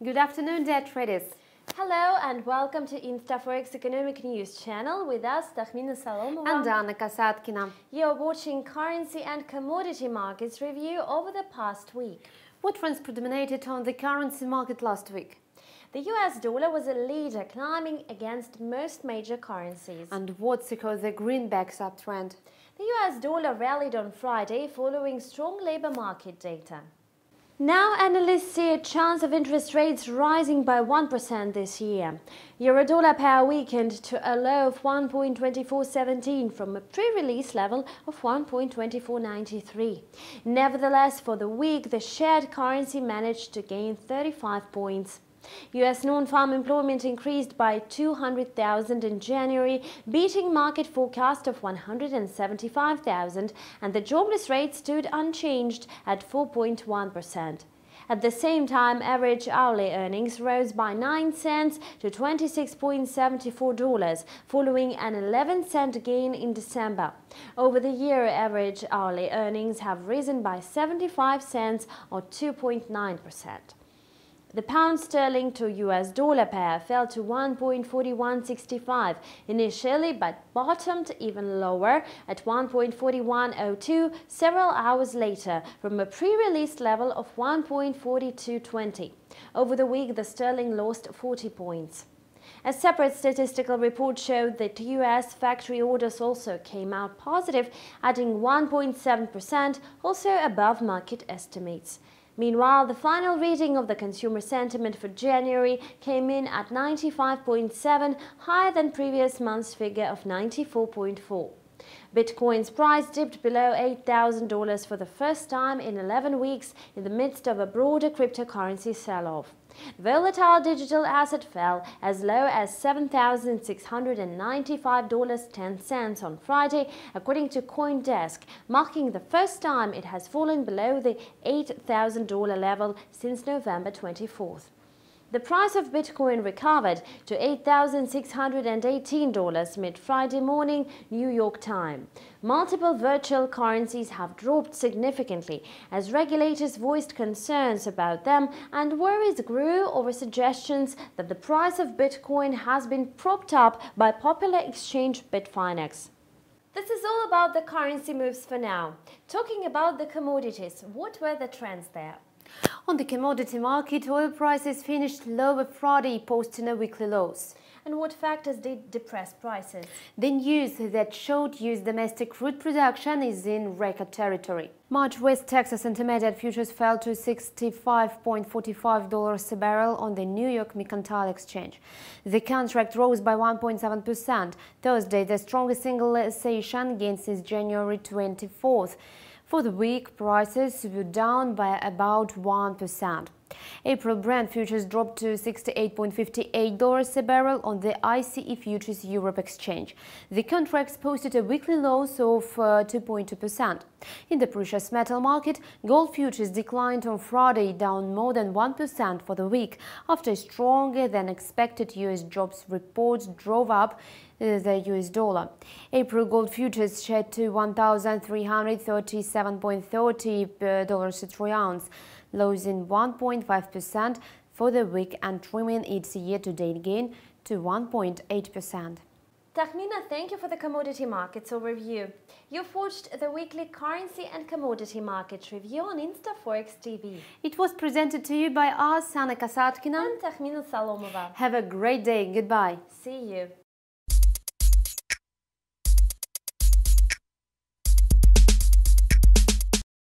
Good afternoon, dear traders. Hello and welcome to InstaForex Economic News channel with us, Takhmina Salomova and Anna Kasatkina. You're watching currency and commodity markets review over the past week. What trends predominated on the currency market last week? The US dollar was a leader, climbing against most major currencies. And what caused the greenback's uptrend? The US dollar rallied on Friday following strong labor market data. Now analysts see a chance of interest rates rising by 1% this year. Euro-dollar pair weakened to a low of 1.2417 from a pre-release level of 1.2493. Nevertheless, for the week, the shared currency managed to gain 35 points. US non-farm employment increased by 200,000 in January, beating market forecast of 175,000, and the jobless rate stood unchanged at 4.1%. At the same time, average hourly earnings rose by 9 cents to $26.74, following an 11-cent gain in December. Over the year, average hourly earnings have risen by 75 cents or 2.9%. The pound sterling to US dollar pair fell to 1.4165 initially, but bottomed even lower at 1.4102 several hours later from a pre-release level of 1.4220. Over the week, the sterling lost 40 points. A separate statistical report showed that US factory orders also came out positive, adding 1.7%, also above market estimates. Meanwhile, the final reading of the consumer sentiment for January came in at 95.7, higher than previous month's figure of 94.4. Bitcoin's price dipped below $8,000 for the first time in 11 weeks in the midst of a broader cryptocurrency sell-off. The volatile digital asset fell as low as $7,695.10 on Friday, according to CoinDesk, marking the first time it has fallen below the $8,000 level since November 24th. The price of Bitcoin recovered to $8,618 mid-Friday morning, New York time. Multiple virtual currencies have dropped significantly as regulators voiced concerns about them, and worries grew over suggestions that the price of Bitcoin has been propped up by popular exchange Bitfinex. This is all about the currency moves for now. Talking about the commodities, what were the trends there? On the commodity market, oil prices finished lower Friday, posting a weekly lows. And what factors did depress prices? The news that showed US domestic crude production is in record territory. March West Texas Intermediate futures fell to $65.45 a barrel on the New York Mercantile Exchange. The contract rose by 1.7%. Thursday, the strongest single session gain since January 24th. For the week, prices were down by about 1%. April Brent futures dropped to $68.58 a barrel on the ICE Futures Europe exchange. The contracts posted a weekly loss of 2.2%. In the precious metal market, gold futures declined on Friday, down more than 1% for the week, after stronger than expected US jobs reports drove up the US dollar. April gold futures shed to $1,337.30 a troy ounce, losing 1.5% for the week and trimming its year-to-date gain to 1.8%. Takhmina, thank you for the commodity markets overview. You've watched the weekly currency and commodity markets review on InstaForex TV. It was presented to you by us, Anna Kasatkina and Takhmina Salomova. Have a great day. Goodbye. See you.